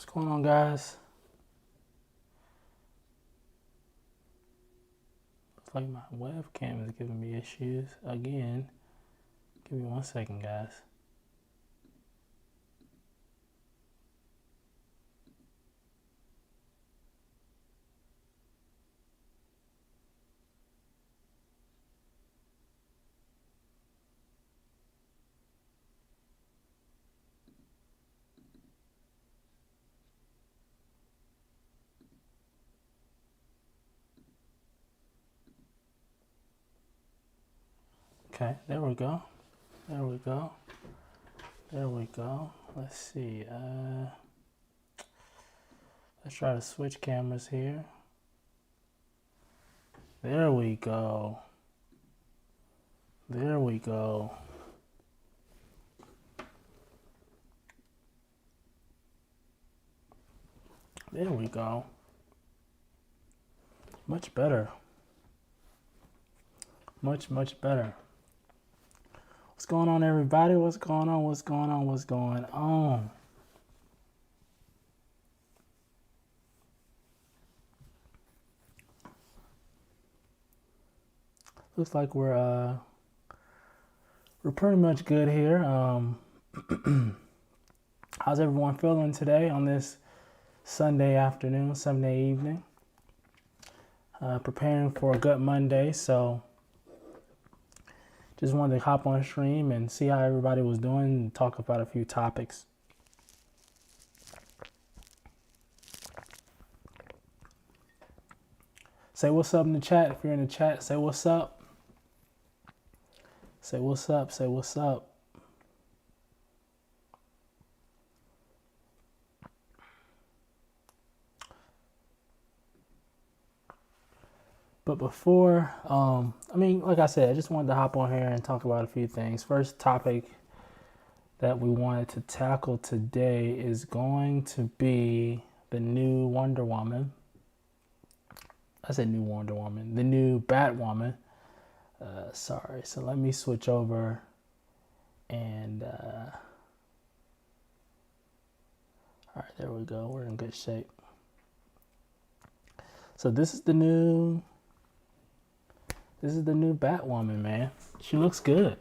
What's going on, guys? Looks like my webcam is giving me issues again. Give me 1 second, guys. Okay, there we go. There we go. There we go. Let's see. Let's try to switch cameras here. There we go. There we go. There we go. Much better. Much better. What's going on, everybody? What's going on? What's going on? What's going on? Looks like we're pretty much good here. How's everyone feeling today on this Sunday afternoon, Sunday evening? Preparing for a good Monday, so just wanted to hop on stream and see how everybody was doing and talk about a few topics. Say what's up in the chat. If you're in the chat, say what's up. Say what's up. Say what's up. But before, like I said, I just wanted to hop on here and talk about a few things. First topic that we wanted to tackle today is going to be the new Wonder Woman. I said new Wonder Woman, the new Batwoman. Sorry, so let me switch over and all right, there we go. We're in good shape. So this is the new Batwoman, man. She looks good.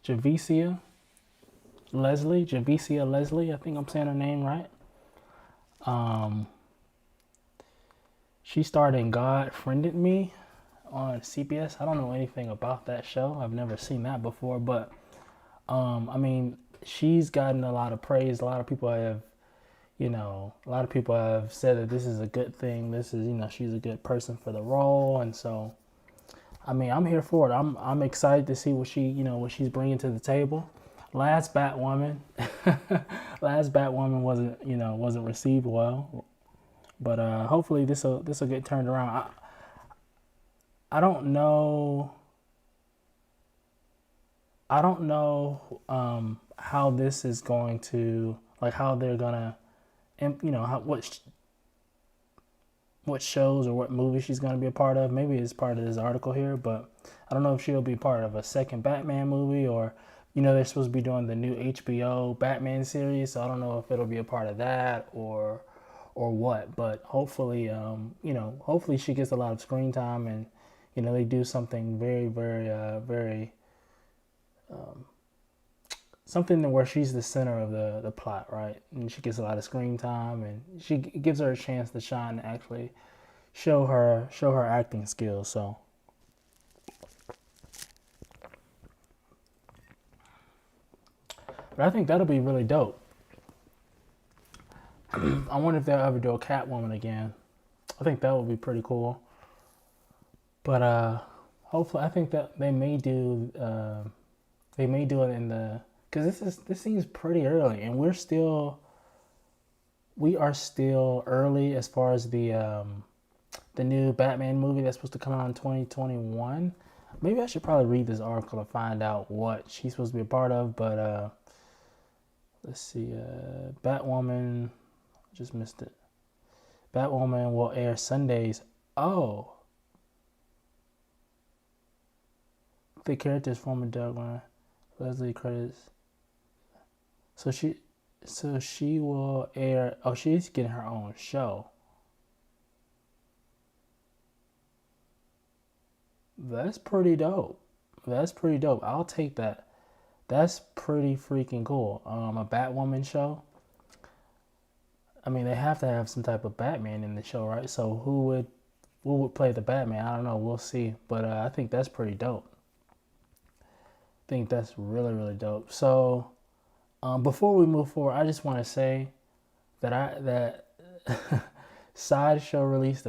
Javicia Leslie, I think I'm saying her name right. She starred in God Friended Me on CBS. I don't know anything about that show. I've never seen that before, but she's gotten a lot of praise. A lot of people have said that this is a good thing. This is, she's a good person for the role, and so, I'm here for it. I'm excited to see what she's bringing to the table. Last Batwoman wasn't received well, but hopefully this'll get turned around. I don't know how this is going to, like, how they're gonna, what shows or what movies she's going to be a part of. Maybe it's part of this article here, but I don't know if she'll be part of a second Batman movie, or they're supposed to be doing the new HBO Batman series, so I don't know if it'll be a part of that or what. But hopefully hopefully she gets a lot of screen time, and they do something very something where she's the center of the plot, right? And she gets a lot of screen time, and it gives her a chance to shine and actually show her acting skills. So, but I think that'll be really dope. I wonder if they'll ever do a Catwoman again. I think that would be pretty cool. But hopefully, I think that they may do it in the, because this seems pretty early, and we are still early as far as the new Batman movie that's supposed to come out in 2021. Maybe I should probably read this article to find out what she's supposed to be a part of. But let's see, Batwoman, just missed it. Batwoman will air Sundays. Oh, the character's former Doug Leslie credits. So So she will air. Oh, she's getting her own show. That's pretty dope. That's pretty dope. I'll take that. That's pretty freaking cool. A Batwoman show. I mean, they have to have some type of Batman in the show, right? So who would play the Batman? I don't know. We'll see. But I think that's pretty dope. I think that's really really dope. So before we move forward, I just want to say that Sideshow released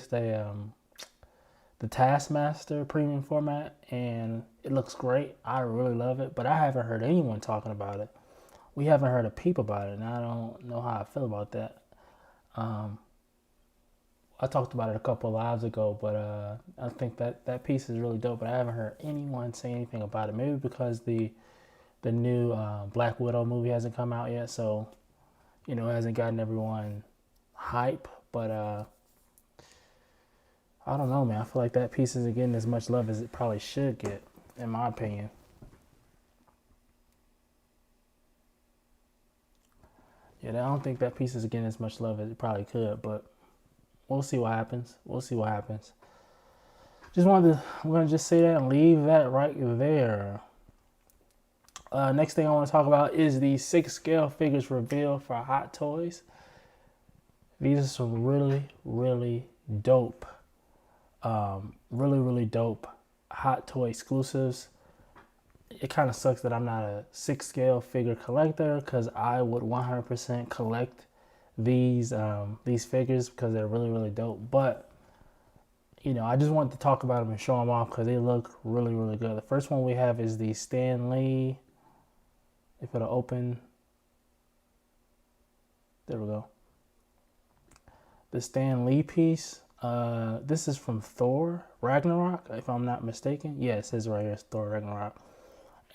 the Taskmaster premium format, and it looks great. I really love it, but I haven't heard anyone talking about it. We haven't heard a peep about it, and I don't know how I feel about that. Um, I talked about it a couple of lives ago, but I think that piece is really dope. But I haven't heard anyone say anything about it. Maybe because the new Black Widow movie hasn't come out yet, so it hasn't gotten everyone hype. But I don't know, man. I feel like that piece isn't getting as much love as it probably should get, in my opinion. Yeah, I don't think that piece is getting as much love as it probably could, but we'll see what happens. We'll see what happens. I'm gonna just say that and leave that right there. Next thing I want to talk about is the 6 scale figures reveal for Hot Toys. These are some really, really dope, really, really dope Hot Toy exclusives. It kind of sucks that I'm not a 6 scale figure collector, because I would 100% collect these figures because they're really, really dope. But I just wanted to talk about them and show them off because they look really, really good. The first one we have is the Stan Lee. If it'll open, there we go. The Stan Lee piece. This is from Thor Ragnarok, if I'm not mistaken. Yeah, it says right here, it's Thor Ragnarok.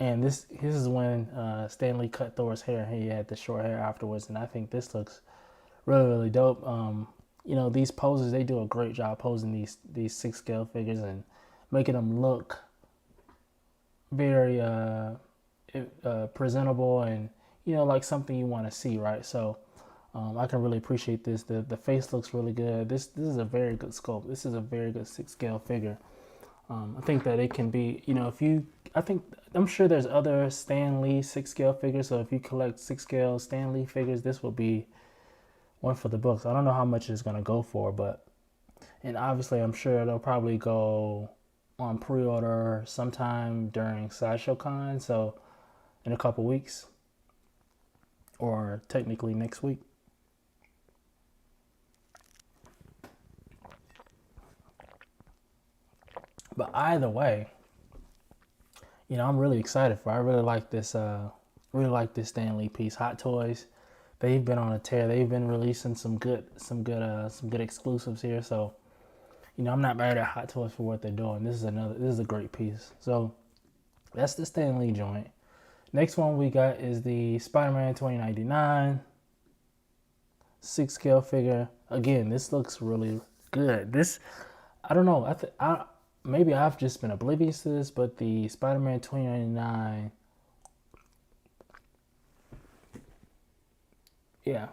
And this is when Stan Lee cut Thor's hair. He had the short hair afterwards, and I think this looks really, really dope. These poses, they do a great job posing these 6 scale figures and making them look very presentable and like something you want to see, right? So I can really appreciate this. The face looks really good. This is a very good sculpt. This is a very good 6 scale figure. I think that it can be, I'm sure there's other Stan Lee 6 scale figures. So if you collect 6 scale Stan Lee figures, this will be one for the books. I don't know how much it's gonna go for, and obviously I'm sure it'll probably go on pre-order sometime during Sideshow Con. So in a couple weeks, or technically next week. But either way, I'm really excited for it. I really like this. Stan Lee piece. Hot Toys, they've been on a tear. They've been releasing some good exclusives here. So, I'm not mad at Hot Toys for what they're doing. This is a great piece. So, that's the Stan Lee joint. Next one we got is the Spider-Man 2099 6 scale figure. Again, this looks really good. I don't know. Maybe I've just been oblivious to this, but the Spider-Man 2099, yeah.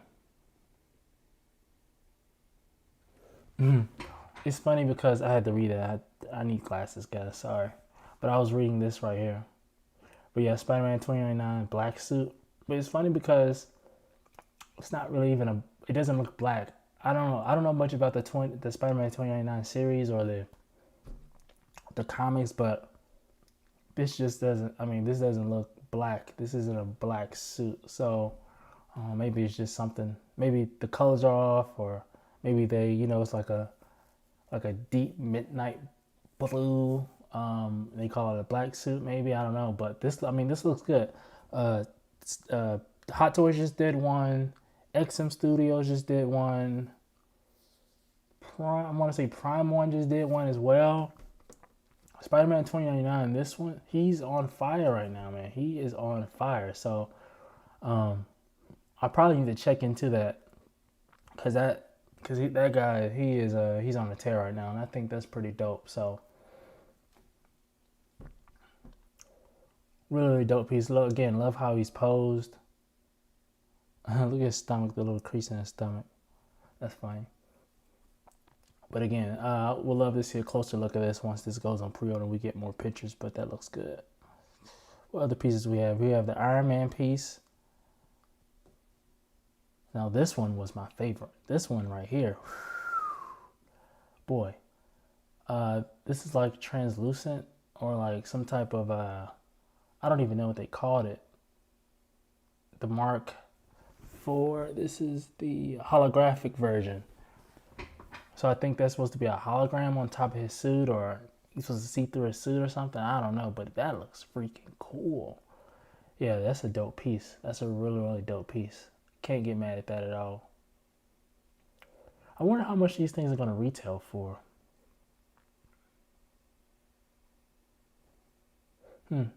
It's funny because I had to read it. I need glasses, guys. Sorry, but I was reading this right here. But yeah, Spider-Man 2099 black suit. But it's funny because it's not really even it doesn't look black. I don't know. I don't know much about the Spider-Man 2099 series or the comics, but this just doesn't. I mean, this doesn't look black. This isn't a black suit. So maybe it's just something. Maybe the colors are off, or maybe it's like a deep midnight blue. They call it a black suit, maybe, I don't know. But this looks good. Hot Toys just did one. XM Studios just did one. I want to say Prime One just did one as well. Spider-Man 2099, this one, he's on fire right now, man. He is on fire. So I probably need to check into that, because that guy, he's on a tear right now, and I think that's pretty dope. So really, really dope piece. Love how he's posed. Look at his stomach, the little crease in his stomach. That's funny. But again, we'll love to see a closer look at this once this goes on pre-order. We get more pictures, but that looks good. What other pieces we have? We have the Iron Man piece. Now this one was my favorite. This one right here. Boy. This is like translucent or like some type of, I don't even know what they called it. The Mark IV. This is the holographic version. So I think that's supposed to be a hologram on top of his suit, or he's supposed to see through his suit or something. I don't know, but that looks freaking cool. Yeah, that's a dope piece. That's a really, really dope piece. Can't get mad at that at all. I wonder how much these things are going to retail for. If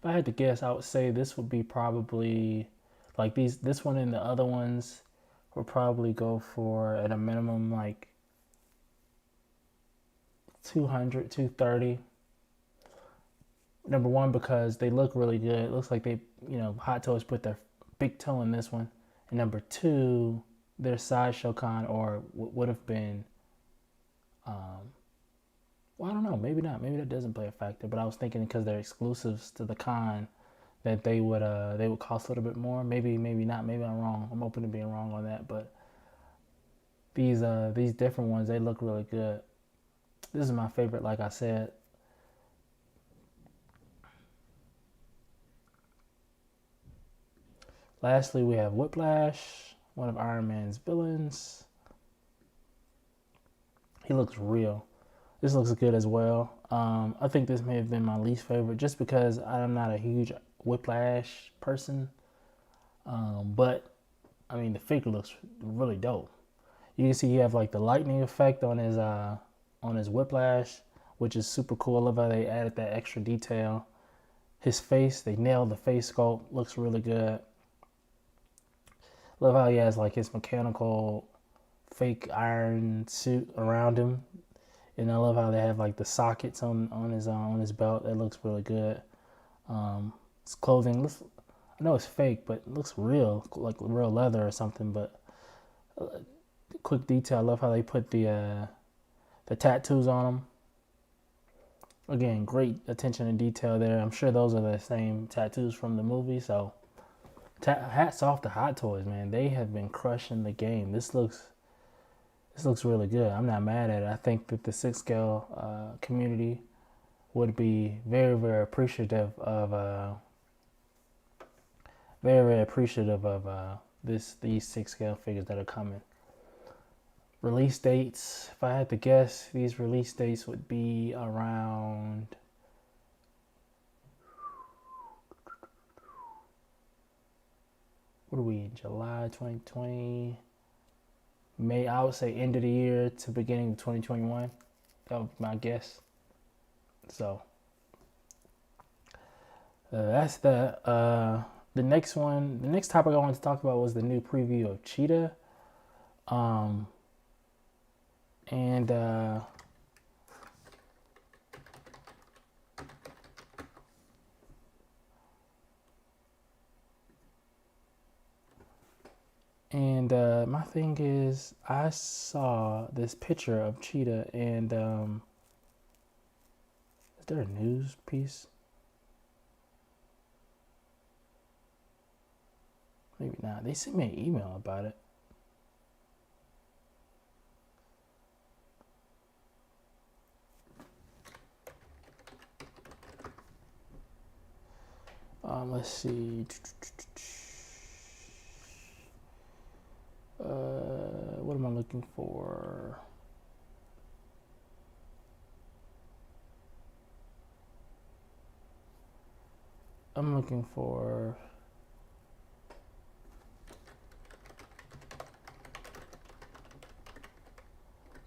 I had to guess, I would say this would be probably like this one and the other ones will probably go for at a minimum like 200, 230. Number one, because they look really good. It looks like they, Hot Toys put their big toe in this one. And number two, their Sideshow con, or would have been, well, I don't know, maybe not. Maybe that doesn't play a factor. But I was thinking because they're exclusives to the con, that they would cost a little bit more. Maybe not. Maybe I'm wrong. I'm open to being wrong on that. But these different ones, they look really good. This is my favorite, like I said. Lastly, we have Whiplash, one of Iron Man's villains. He looks real. This looks good as well. I think this may have been my least favorite just because I'm not a huge Whiplash person. But, I mean, the figure looks really dope. You can see you have like the lightning effect on his Whiplash, which is super cool. I love how they added that extra detail. His face, they nailed the face sculpt. Looks really good. Love how he has like his mechanical fake iron suit around him. And I love how they have like the sockets on his belt. That looks really good. His clothing looks, I know it's fake, but it looks real, like real leather or something. But quick detail, I love how they put the tattoos on him. Again, great attention to detail there. I'm sure those are the same tattoos from the movie. So hats off to Hot Toys, man. They have been crushing the game. This looks really good. I'm not mad at it. I think that the 6-scale community would be very, very appreciative of these 6-scale figures that are coming. Release dates, if I had to guess, these release dates would be around what are we in, July 2020? May, I would say end of the year to beginning of 2021. That would be my guess. So that's that. The next topic I wanted to talk about was the new preview of Cheetah. And my thing is, I saw this picture of Cheetah, and is there a news piece? Maybe not. They sent me an email about it. Let's see. What am I looking for? I'm looking for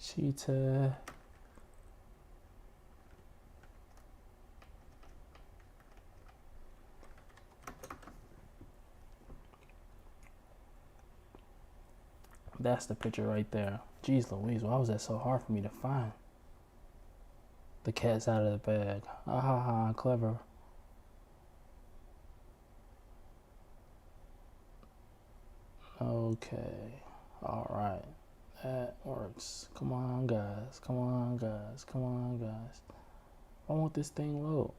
Cheetah. That's the picture right there. Jeez Louise, why was that so hard for me to find? The cat's out of the bag. Ah ha ha, clever. Okay. All right. That works. Come on, guys. Come on, guys. Come on, guys. I want this thing low.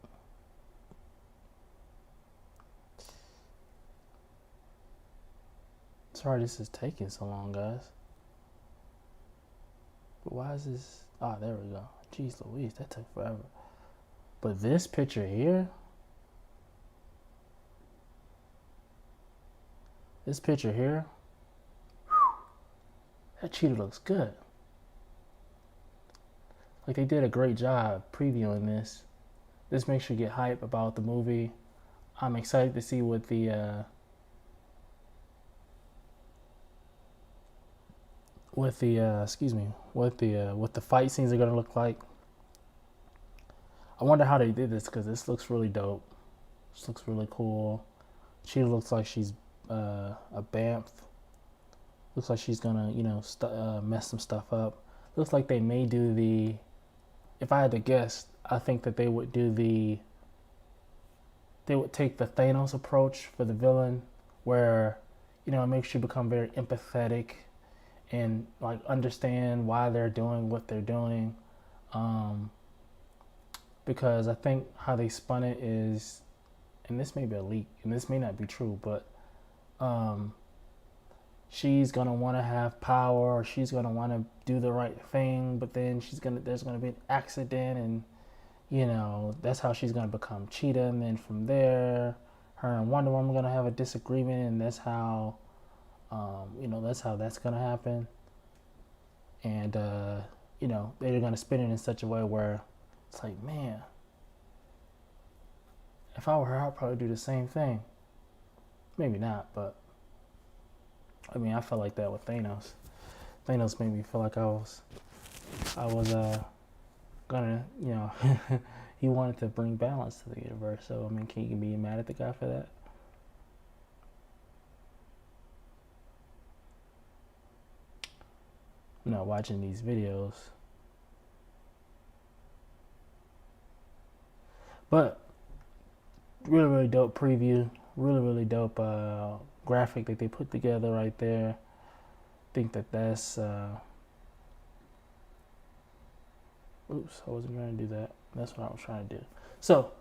Sorry this is taking so long, guys. But why is this? Ah, there we go. Jeez Louise, that took forever. But this picture here, that cheetah looks good. Like, they did a great job previewing this. This makes you get hype about the movie. I'm excited to see what the what the fight scenes are gonna look like. I wonder how they did this because this looks really dope. This looks really cool. Cheetah looks like she's a Bamf. Looks like she's gonna, mess some stuff up. Looks like they may do the. If I had to guess, I think that they would do the. They would take the Thanos approach for the villain, where, it makes you become very empathetic, and like understand why they're doing what they're doing. Because I think how they spun it is, and this may be a leak, and this may not be true, but she's gonna want to have power, or she's gonna want to do the right thing, but then there's gonna be an accident, and that's how she's gonna become Cheetah, and then from there, her and Wonder Woman are gonna have a disagreement, and that's how, that's gonna happen, and they're gonna spin it in such a way where it's like, man, if I were her, I'd probably do the same thing. Maybe not, but I mean, I felt like that with Thanos. Thanos made me feel like I was gonna, he wanted to bring balance to the universe. So I mean, can you be mad at the guy for that? I'm not watching these videos, but really, really dope preview. Really, really dope graphic that they put together right there. I think that's. Oops, I wasn't trying to do that. That's what I was trying to do. So,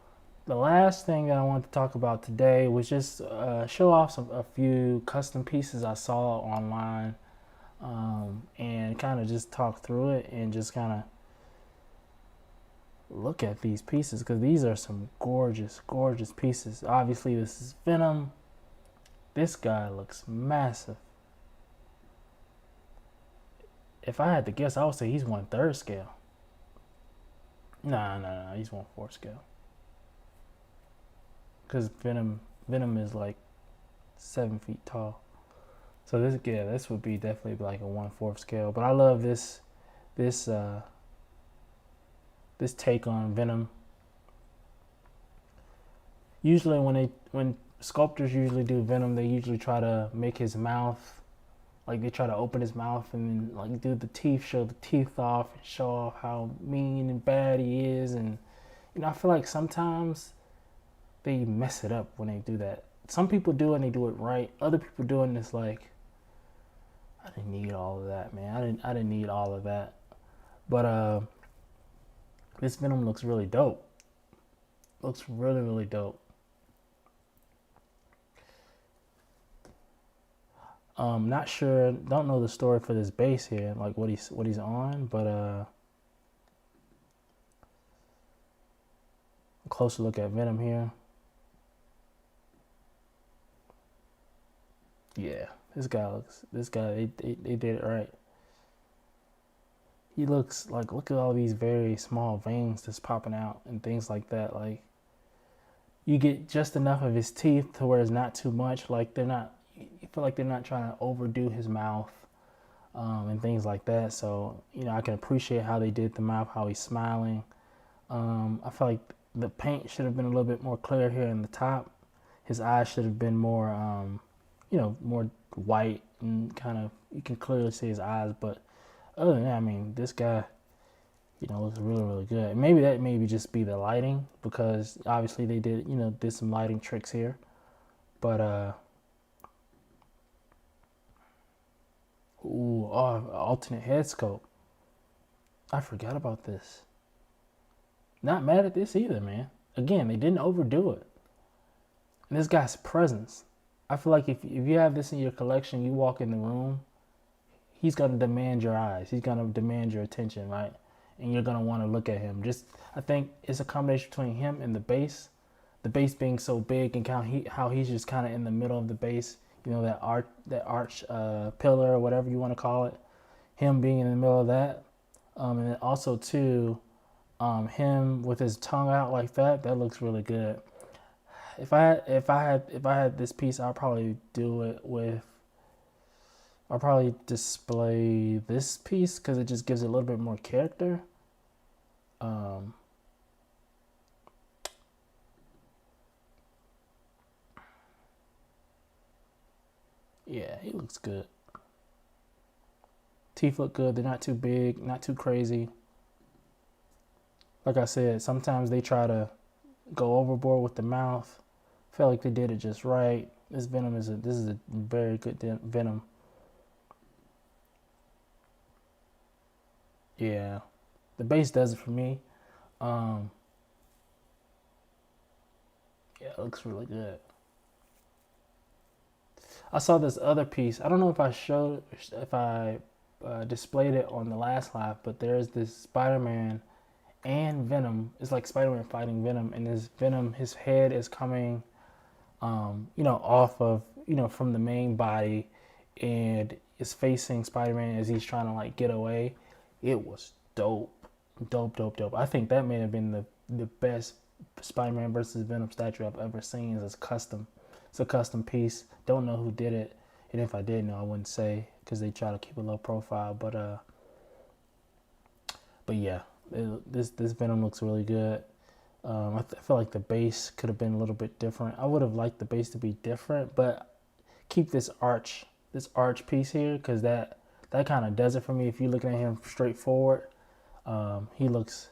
the last thing that I wanted to talk about today was just show off a few custom pieces I saw online, and kind of just talk through it and just kind of look at these pieces, because these are some gorgeous, gorgeous pieces. Obviously, this is Venom. This guy looks massive. If I had to guess, I would say he's 1/3 scale. Nah, he's 1/4 scale. Because Venom is like 7 feet tall. So this would be definitely like a 1/4 scale. But I love this take on Venom. Usually when sculptors usually do Venom, they usually try to make his mouth, like they try to open his mouth and then like do the teeth, show the teeth off, and show off how mean and bad he is. And I feel like sometimes they mess it up when they do that. Some people do it and they do it right. Other people do it and it's like, I didn't need all of that, man. I didn't need all of that. But this Venom looks really dope. Looks really, really dope. Not sure, don't know the story for this base here, like what he's on, but a closer look at Venom here. Yeah, this guy they did it right. He looks like, look at all these very small veins that's popping out and things like that. Like, you get just enough of his teeth to where it's not too much. Like, you feel like they're not trying to overdo his mouth, and things like that. So, I can appreciate how they did the mouth, how he's smiling. I feel like the paint should have been a little bit more clear here in the top. His eyes should have been more, more white, and kind of, you can clearly see his eyes. But other than that, I mean, this guy, looks really, really good. Maybe that just be the lighting, because obviously they did some lighting tricks here. But Ooh, oh, alternate head sculpt. I forgot about this. Not mad at this either, man. Again, they didn't overdo it. And this guy's presence. I feel like if you have this in your collection, you walk in the room, he's gonna demand your eyes. He's gonna demand your attention, right? And you're gonna want to look at him. I think it's a combination between him and the base. The base being so big and how he's just kind of in the middle of the base. You know, that arch pillar or whatever you want to call it. Him being in the middle of that, and then also too, him with his tongue out like that. That looks really good. If I had this piece, I'll probably do it with. I'll probably display this piece because it just gives it a little bit more character. Yeah, he looks good. Teeth look good. They're not too big, not too crazy. Like I said, sometimes they try to go overboard with the mouth. Felt like they did it just right. This is a very good Venom. Yeah, the base does it for me. Um, yeah, it looks really good. I saw this other piece. I don't know if I displayed it on the last live, but there's this Spider-Man and Venom. It's like Spider-Man fighting Venom, and this Venom, his head is coming, off of, from the main body, and is facing Spider-Man as he's trying to like get away. It was dope, dope, dope, dope. I think that may have been the best Spider-Man versus Venom statue I've ever seen. It's custom. It's a custom piece. Don't know who did it, and if I did know, I wouldn't say because they try to keep a low profile. But yeah, this Venom looks really good. I feel like the base could have been a little bit different. I would have liked the base to be different, but keep this arch piece here because that kind of does it for me. If you're looking at him straight forward, he looks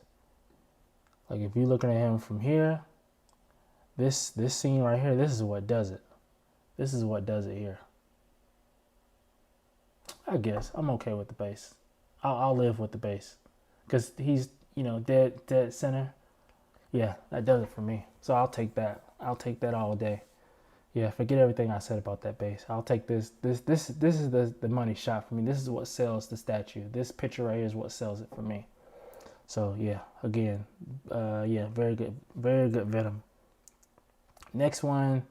like if you're looking at him from here, this scene right here, this is what does it. This is what does it here. I guess I'm okay with the base. I'll live with the base because he's dead center. Yeah, that does it for me. So I'll take that. I'll take that all day. Yeah, forget everything I said about that base. I'll take this. This is the money shot for me. This is what sells the statue. This picture right here is what sells it for me. So yeah, again, very good Venom. Next one,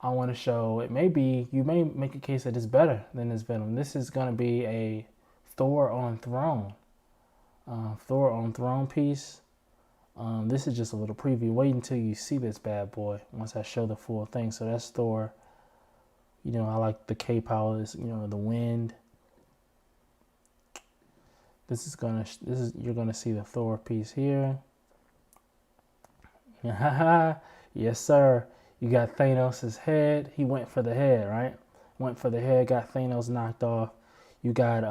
I want to show. You may make a case that it's better than this Venom. This is gonna be a Thor on Throne. Thor on Throne piece. This is just a little preview. Wait until you see this bad boy once I show the full thing. So that's Thor. I like the K-powers, the wind. You're gonna see the Thor piece here. Yes, sir. You got Thanos' head. He went for the head, right? Went for the head, got Thanos knocked off. You got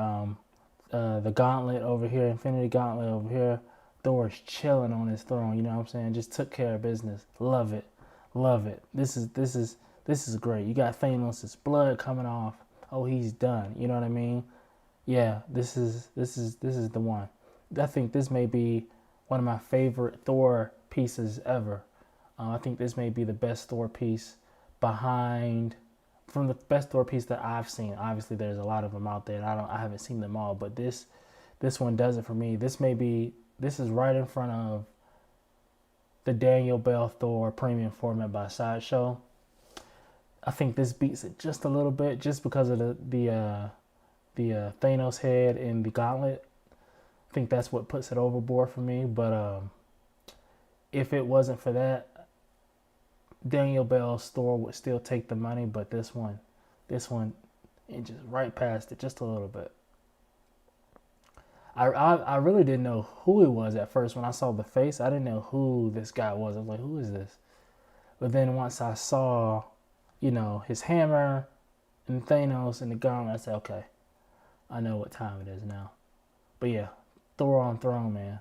the gauntlet over here, Infinity Gauntlet over here. Thor's chilling on his throne, you know what I'm saying? Just took care of business. Love it. Love it. This is great. You got Thanos' blood coming off. Oh, he's done. You know what I mean? Yeah, this is the one. I think this may be one of my favorite Thor pieces ever. I think this may be the best Thor piece from the best Thor piece that I've seen. Obviously, there's a lot of them out there, and I haven't seen them all, but this one does it for me. This is right in front of the Daniel Bell Thor premium format by Sideshow. I think this beats it just a little bit, just because of the Thanos head and the gauntlet. I think that's what puts it overboard for me. But if it wasn't for that, Daniel Bell's Thor would still take the money. But this one, it just right past it just a little bit. I really didn't know who it was at first when I saw the face. I didn't know who this guy was. I was like, who is this? But then once I saw, his hammer and Thanos and the gauntlet, I said, okay, I know what time it is now. But yeah, Thor on Throne, man.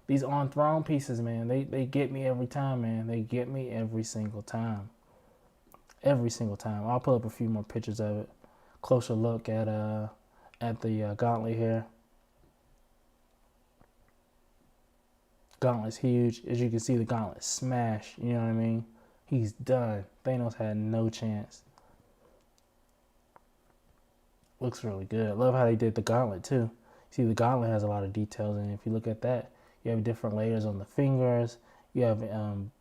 These on Throne pieces, man, they get me every time, man. They get me every single time. Every single time. I'll put up a few more pictures of it. Closer look at at the gauntlet here. Gauntlet's huge. As you can see, the gauntlet smash. You know what I mean? He's done. Thanos had no chance. Looks really good. Love how they did the gauntlet too. See, the gauntlet has a lot of details, and if you look at that, you have different layers on the fingers. You have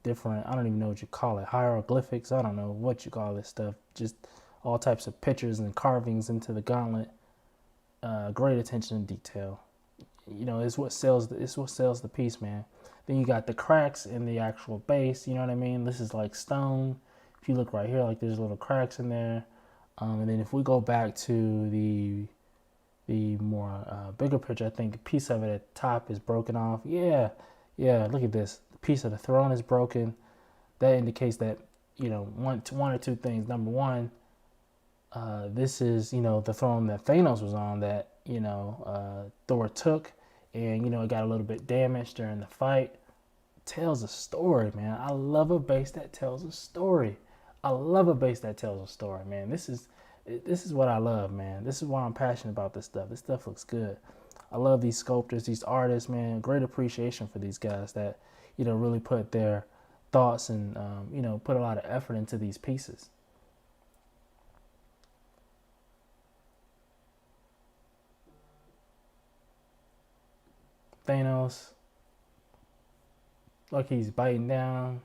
different, I don't even know what you call it, hieroglyphics. I don't know what you call this stuff. Just all types of pictures and carvings into the gauntlet. Great attention to detail. You know, it's what sells. It's what sells the piece, man. Then you got the cracks in the actual base. You know what I mean? This is like stone. If you look right here, like there's little cracks in there. And then if we go back to the more bigger picture, I think a piece of it at the top is broken off. Yeah, look at this. The piece of the throne is broken. That indicates that, you know, one or two things. Number one, this is, you know, the throne that Thanos was on that, you know, Thor took. And, you know, it got a little bit damaged during the fight. Tells a story, man. I love a base that tells a story. I love a base that tells a story, man. This is what I love, man. This is why I'm passionate about this stuff. This stuff looks good. I love these sculptors, these artists, man. Great appreciation for these guys that, you know, really put their thoughts and, you know, put a lot of effort into these pieces. Thanos, like he's biting down.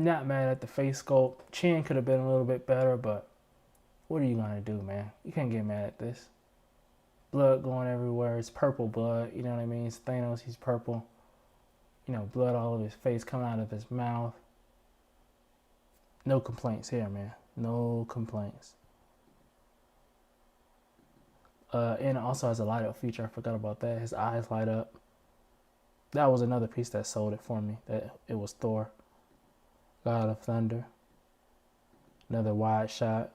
Not mad at the face sculpt. Chin could have been a little bit better, but what are you gonna do, man? You can't get mad at this. Blood going everywhere. It's purple blood. You know what I mean? It's Thanos. He's purple. You know, blood all over his face, coming out of his mouth. No complaints here, man. No complaints. And it also has a light up feature. I forgot about that. His eyes light up. That was another piece that sold it for me. That it was Thor, God of Thunder. Another wide shot.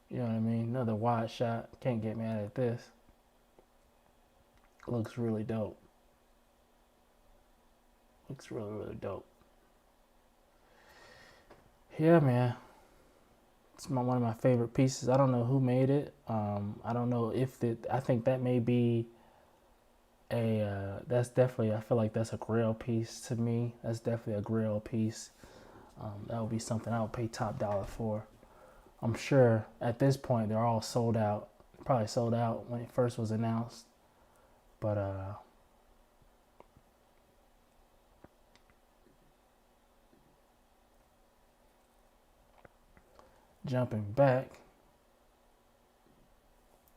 You know what I mean? Another wide shot. Can't get mad at this. Looks really dope. Looks really, really dope. Yeah, man. It's one of my favorite pieces. I don't know who made it. I don't know if it. I think that may be a. That's definitely. I feel like that's a Grail piece to me. That's definitely a Grail piece. That would be something I would pay top dollar for. I'm sure at this point they're all sold out. Probably sold out when it first was announced. But jumping back,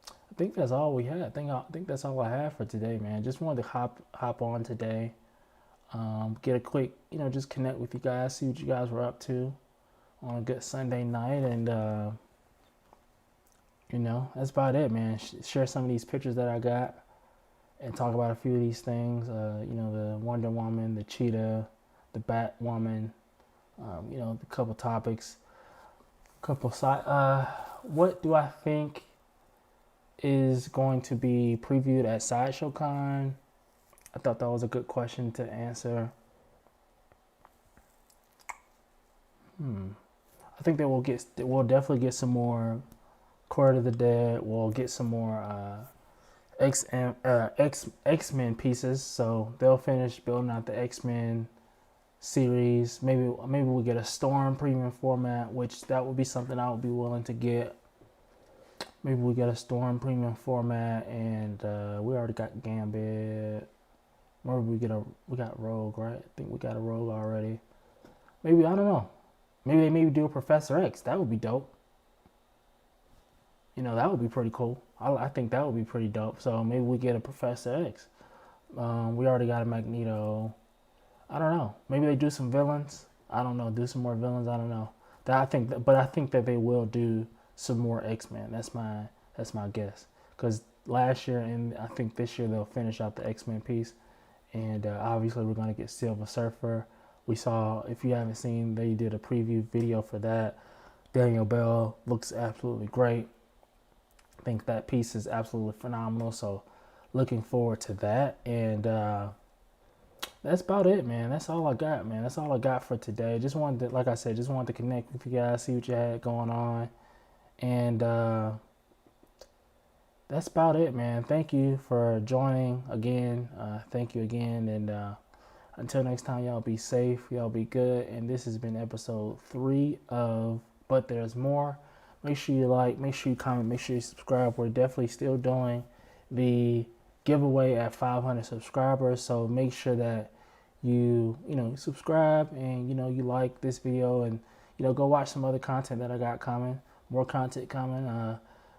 I think that's all we had. I think that's all I have for today, man. Just wanted to hop on today, get a quick, you know, just connect with you guys, see what you guys were up to on a good Sunday night, and you know, that's about it, man. Share some of these pictures that I got, and talk about a few of these things. You know, the Wonder Woman, the Cheetah, the Batwoman. You know, a couple topics, couple side. What do I think is going to be previewed at Sideshow Con? I thought that was a good question to answer. I think that we'll definitely get some more Court of the Dead. We'll get some more X-Men pieces. So they'll finish building out the X-Men series. Maybe we'll get a Storm premium format, which that would be something I would be willing to get. Maybe we get a Storm premium format, and we already got Gambit. Maybe we got Rogue, right? I think we got a Rogue already. Maybe, I don't know. Maybe they do a Professor X. That would be dope. You know, that would be pretty cool. I think that would be pretty dope. So maybe we get a Professor X. We already got a Magneto. I don't know. Maybe they do some villains. I don't know. Do some more villains. I don't know. I think that they will do some more X-Men. That's my guess. Because last year and I think this year they'll finish out the X-Men piece. And obviously we're gonna get Silver Surfer. We saw, if you haven't seen, they did a preview video for that. Daniel Bell looks absolutely great. I think that piece is absolutely phenomenal. So looking forward to that. And that's about it, man. That's all I got, man. That's all I got for today. Just wanted to, like I said, just wanted to connect with you guys, see what you had going on, and that's about it, man. Thank you for joining again. Thank you again, and until next time, y'all be safe, y'all be good. And this has been episode 3 of But There's More. Make sure you like, make sure you comment, make sure you subscribe. We're definitely still doing the giveaway at 500 subscribers, so make sure that you subscribe, and you like this video, and go watch some other content that I got coming. More content coming.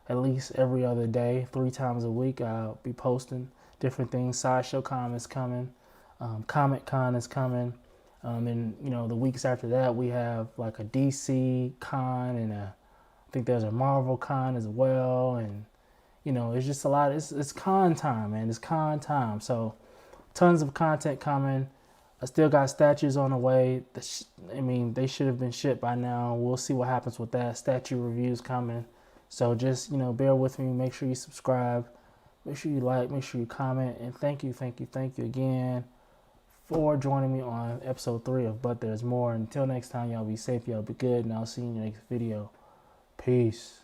At least every other day, 3 times a week, I'll be posting different things. Sideshow Con is coming. Comic Con is coming. And the weeks after that, we have like a DC Con, and I think there's a Marvel Con as well. And it's just a lot. It's con time, man. It's con time. So tons of content coming. I still got statues on the way. They should have been shipped by now. We'll see what happens with that. Statue reviews coming. So just bear with me. Make sure you subscribe. Make sure you like. Make sure you comment. And thank you again for joining me on episode 3 of But There's More. Until next time, y'all be safe, y'all be good, and I'll see you in the next video. Peace.